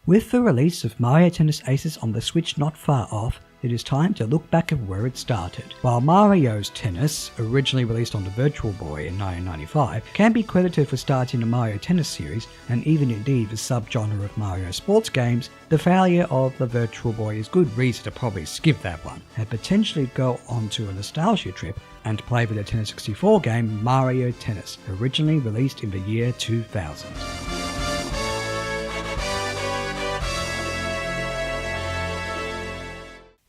With the release of Mario Tennis Aces on the Switch not far off, it is time to look back at where it started. While Mario's Tennis, originally released on the Virtual Boy in 1995, can be credited for starting the Mario Tennis series, and even indeed the subgenre of Mario sports games, the failure of the Virtual Boy is good reason to probably skip that one, and potentially go onto a nostalgia trip and play with the Nintendo 64 game Mario Tennis, originally released in the year 2000.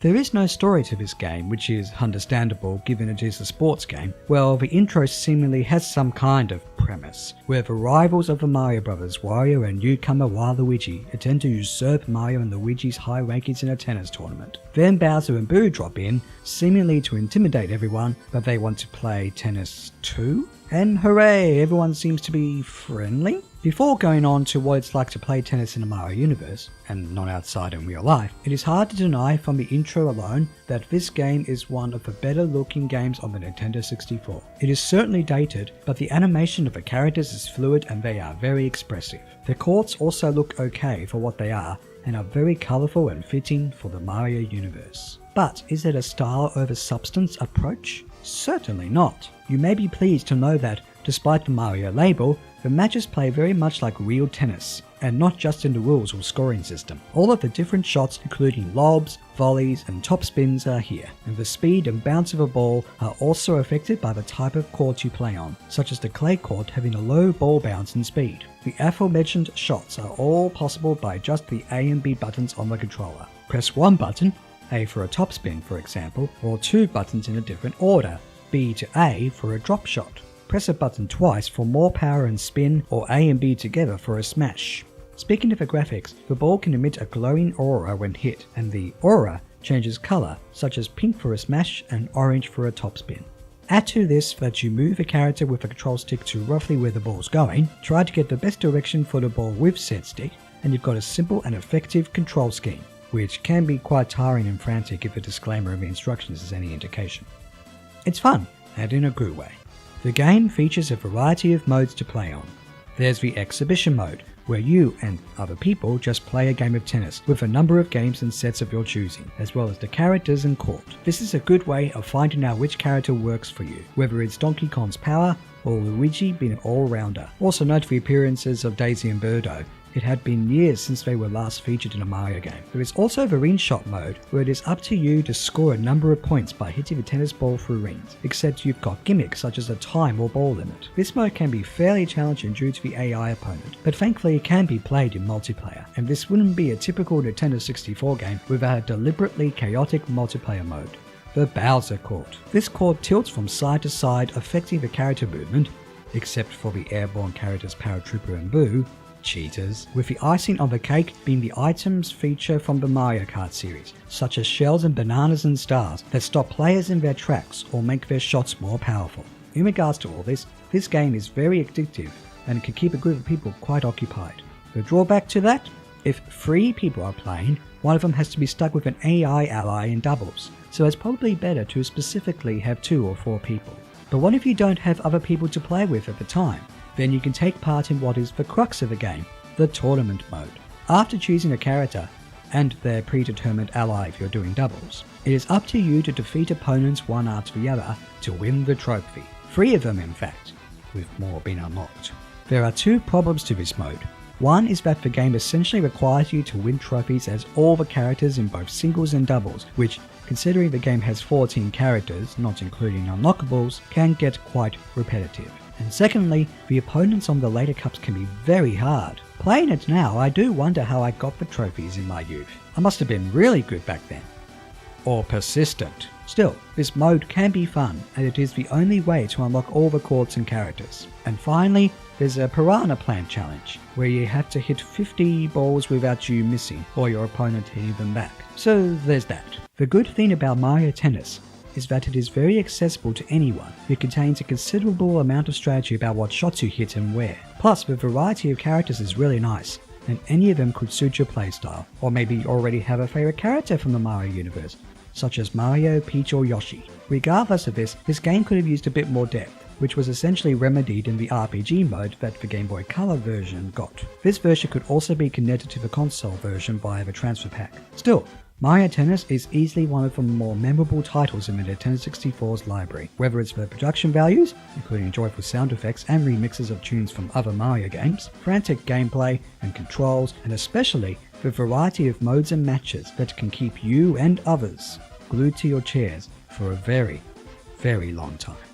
There is no story to this game, which is understandable given it is a sports game. Well, the intro seemingly has some kind of premise, where the rivals of the Mario Brothers, Wario and newcomer Waluigi, attempt to usurp Mario and Luigi's high rankings in a tennis tournament. Then Bowser and Boo drop in, seemingly to intimidate everyone, but they want to play tennis too? And hooray, everyone seems to be friendly? Before going on to what it's like to play tennis in the Mario universe, and not outside in real life, it is hard to deny from the intro alone that this game is one of the better looking games on the Nintendo 64. It is certainly dated, but the animation of the characters is fluid and they are very expressive. The courts also look okay for what they are, and are very colourful and fitting for the Mario universe. But is it a style over substance approach? Certainly not. You may be pleased to know that, despite the Mario label, the matches play very much like real tennis, and not just in the rules or scoring system. All of the different shots, including lobs, volleys and top spins, are here, and the speed and bounce of a ball are also affected by the type of court you play on, such as the clay court having a low ball bounce and speed. The aforementioned shots are all possible by just the A and B buttons on the controller. Press one button, A for a top spin for example, or two buttons in a different order, B to A for a drop shot. Press a button twice for more power and spin, or A and B together for a smash. Speaking of the graphics, the ball can emit a glowing aura when hit, and the aura changes colour, such as pink for a smash and orange for a topspin. Add to this that you move the character with the control stick to roughly where the ball's going, try to get the best direction for the ball with said stick, and you've got a simple and effective control scheme, which can be quite tiring and frantic if the disclaimer of the instructions is any indication. It's fun, and in a good way. The game features a variety of modes to play on. There's the exhibition mode, where you and other people just play a game of tennis with a number of games and sets of your choosing, as well as the characters and court. This is a good way of finding out which character works for you, whether it's Donkey Kong's power or Luigi being an all-rounder. Also note the appearances of Daisy and Birdo. It had been years since they were last featured in a Mario game. There is also the ring shot mode, where it is up to you to score a number of points by hitting the tennis ball through rings, except you've got gimmicks such as a time or ball limit. This mode can be fairly challenging due to the AI opponent, but thankfully it can be played in multiplayer, and this wouldn't be a typical Nintendo 64 game without a deliberately chaotic multiplayer mode. The Bowser Court. This court tilts from side to side, affecting the character movement, except for the airborne characters Paratrooper and Boo, cheaters, with the icing on the cake being the items feature from the Mario Kart series, such as shells and bananas and stars that stop players in their tracks or make their shots more powerful. In regards to all this game is very addictive and can keep a group of people quite occupied. The drawback to that? If 3 people are playing, one of them has to be stuck with an AI ally in doubles, so it's probably better to specifically have 2 or 4 people. But what if you don't have other people to play with at the time? Then you can take part in what is the crux of the game, the tournament mode. After choosing a character, and their predetermined ally if you're doing doubles, it is up to you to defeat opponents one after the other to win the trophy. 3 of them in fact, with more being unlocked. There are 2 problems to this mode. One is that the game essentially requires you to win trophies as all the characters in both singles and doubles, which, considering the game has 14 characters, not including unlockables, can get quite repetitive. And secondly, the opponents on the later cups can be very hard. Playing it now, I do wonder how I got the trophies in my youth. I must have been really good back then. Or persistent. Still, this mode can be fun, and it is the only way to unlock all the courts and characters. And finally, there's a Piranha Plant challenge, where you have to hit 50 balls without you missing, or your opponent hitting them back. So there's that. The good thing about Mario Tennis is that it is very accessible to anyone. It contains a considerable amount of strategy about what shots you hit and where. Plus, the variety of characters is really nice, and any of them could suit your playstyle. Or maybe you already have a favourite character from the Mario universe, such as Mario, Peach or Yoshi. Regardless of this game could have used a bit more depth, which was essentially remedied in the RPG mode that the Game Boy Color version got. This version could also be connected to the console version via the transfer pack. Still, Mario Tennis is easily one of the more memorable titles in the Nintendo 64's library, whether it's for production values, including joyful sound effects and remixes of tunes from other Mario games, frantic gameplay and controls, and especially the variety of modes and matches that can keep you and others glued to your chairs for a very, very long time.